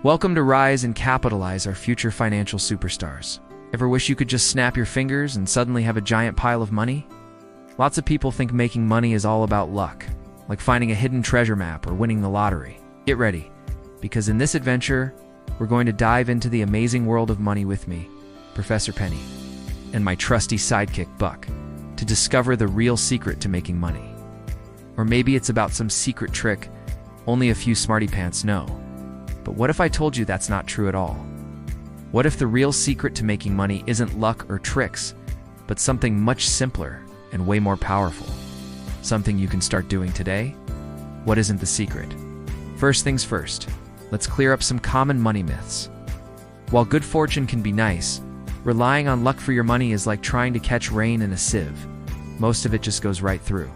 Welcome to Rise and Capitalize Our Future Financial Superstars. Ever wish you could just snap your fingers and suddenly have a giant pile of money? Lots of people think making money is all about luck, like finding a hidden treasure map or winning the lottery. Get ready, because in this adventure, we're going to dive into the amazing world of money with me, Professor Penny, and my trusty sidekick, Buck, to discover the real secret to making money. Or maybe it's about some secret trick only a few smarty pants know. But what if I told you that's not true at all? What if the real secret to making money isn't luck or tricks, but something much simpler and way more powerful? Something you can start doing today? What isn't the secret? First things first, let's clear up some common money myths. While good fortune can be nice, relying on luck for your money is like trying to catch rain in a sieve. Most of it just goes right through.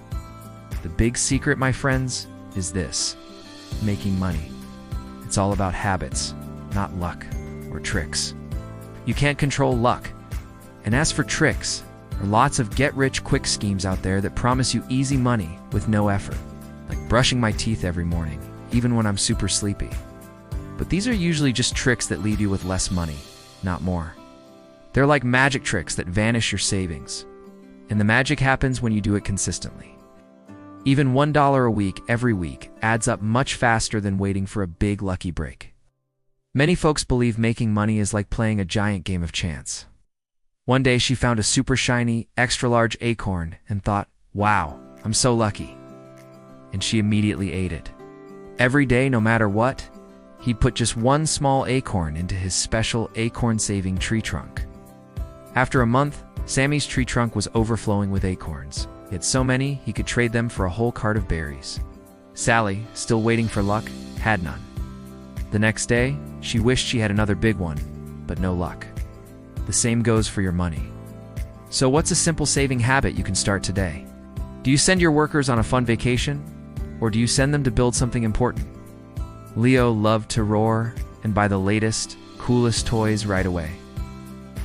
The big secret, my friends, is this: making money. It's all about habits, not luck or tricks. You can't control luck. And as for tricks, there are lots of get-rich-quick schemes out there that promise you easy money with no effort, like brushing my teeth every morning, even when I'm super sleepy. But these are usually just tricks that leave you with less money, not more. They're like magic tricks that vanish your savings. And the magic happens when you do it consistently. Even $1 a week every week adds up much faster than waiting for a big lucky break. Many folks believe making money is like playing a giant game of chance. One day she found a super shiny, extra-large acorn and thought, "Wow, I'm so lucky." And she immediately ate it. Every day, no matter what, he'd put just one small acorn into his special acorn-saving tree trunk. After a month, Sammy's tree trunk was overflowing with acorns. He had so many, he could trade them for a whole cart of berries. Sally, still waiting for luck, had none. The next day, she wished she had another big one, but no luck. The same goes for your money. So what's a simple saving habit you can start today? Do you send your workers on a fun vacation? Or do you send them to build something important? Leo loved to roar and buy the latest, coolest toys right away.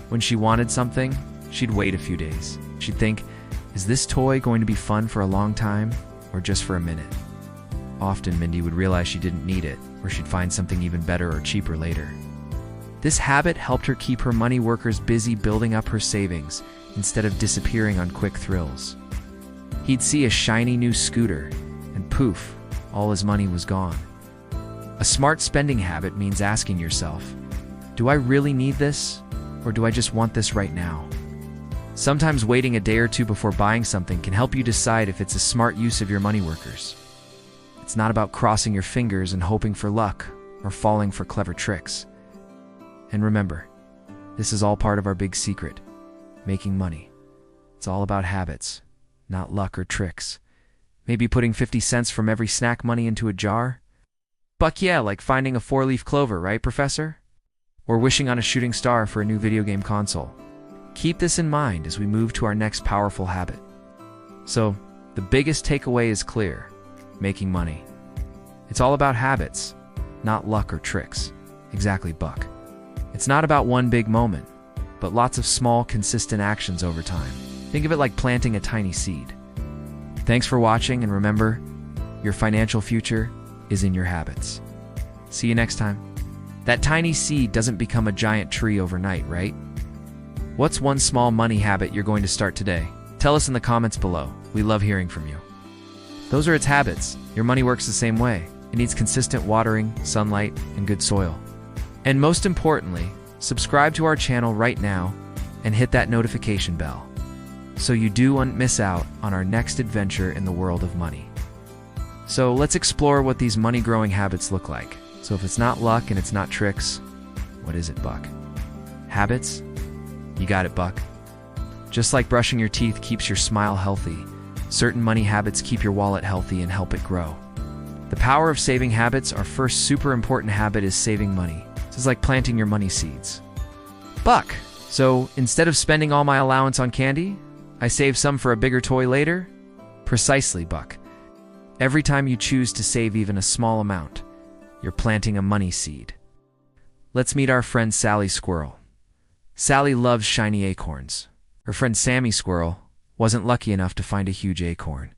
When she wanted something, she'd wait a few days. She'd think, is this toy going to be fun for a long time, or just for a minute? Often Mindy would realize she didn't need it, or she'd find something even better or cheaper later. This habit helped her keep her money workers busy building up her savings instead of disappearing on quick thrills. He'd see a shiny new scooter, and poof, all his money was gone. A smart spending habit means asking yourself, do I really need this, or do I just want this right now? Sometimes waiting a day or two before buying something can help you decide if it's a smart use of your money workers. It's not about crossing your fingers and hoping for luck or falling for clever tricks. And remember, this is all part of our big secret, making money. It's all about habits, not luck or tricks. Maybe putting 50 cents from every snack money into a jar? Buck yeah, like finding a 4-leaf clover, right, Professor? Or wishing on a shooting star for a new video game console. Keep this in mind as we move to our next powerful habit. So, the biggest takeaway is clear: making money. It's all about habits, not luck or tricks. Exactly, Buck. It's not about one big moment, but lots of small, consistent actions over time. Think of it like planting a tiny seed. Thanks for watching, and remember, your financial future is in your habits. See you next time. That tiny seed doesn't become a giant tree overnight, right? What's one small money habit you're going to start today? Tell us in the comments below. We love hearing from you. Those are its habits. Your money works the same way. It needs consistent watering, sunlight, and good soil. And most importantly, subscribe to our channel right now and hit that notification bell so you don't miss out on our next adventure in the world of money. So let's explore what these money-growing habits look like. So if it's not luck and it's not tricks, what is it, Buck? Habits? You got it, Buck. Just like brushing your teeth keeps your smile healthy, certain money habits keep your wallet healthy and help it grow. The power of saving habits, our first super important habit, is saving money. This is like planting your money seeds. Buck, so instead of spending all my allowance on candy, I save some for a bigger toy later? Precisely, Buck. Every time you choose to save even a small amount, you're planting a money seed. Let's meet our friend Sally Squirrel. Sally loves shiny acorns. Her friend Sammy Squirrel wasn't lucky enough to find a huge acorn.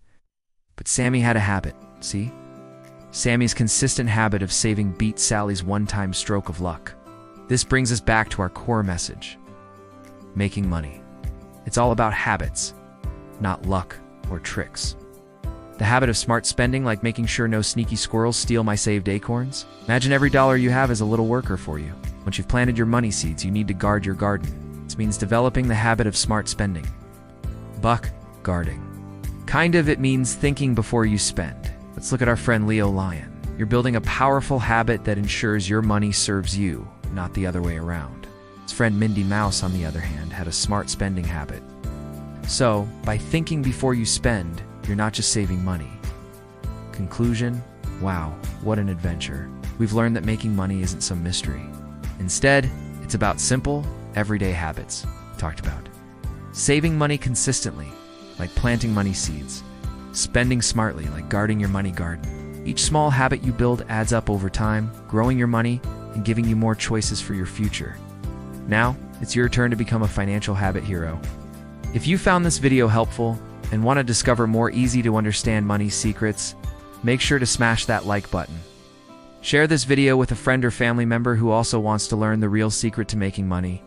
But Sammy had a habit, see? Sammy's consistent habit of saving beats Sally's one-time stroke of luck. This brings us back to our core message: making money. It's all about habits, not luck or tricks. The habit of smart spending, like making sure no sneaky squirrels steal my saved acorns. Imagine every dollar you have as a little worker for you. Once you've planted your money seeds, you need to guard your garden. This means developing the habit of smart spending. Buck guarding. It means thinking before you spend. Let's look at our friend Leo Lion. You're building a powerful habit that ensures your money serves you, not the other way around. His friend Mindy Mouse, on the other hand, had a smart spending habit. So, by thinking before you spend, you're not just saving money. Conclusion: wow, what an adventure. We've learned that making money isn't some mystery. Instead, it's about simple, everyday habits talked about. Saving money consistently, like planting money seeds. Spending smartly, like guarding your money garden. Each small habit you build adds up over time, growing your money and giving you more choices for your future. Now, it's your turn to become a financial habit hero. If you found this video helpful and want to discover more easy-to-understand money secrets, make sure to smash that like button. Share this video with a friend or family member who also wants to learn the real secret to making money.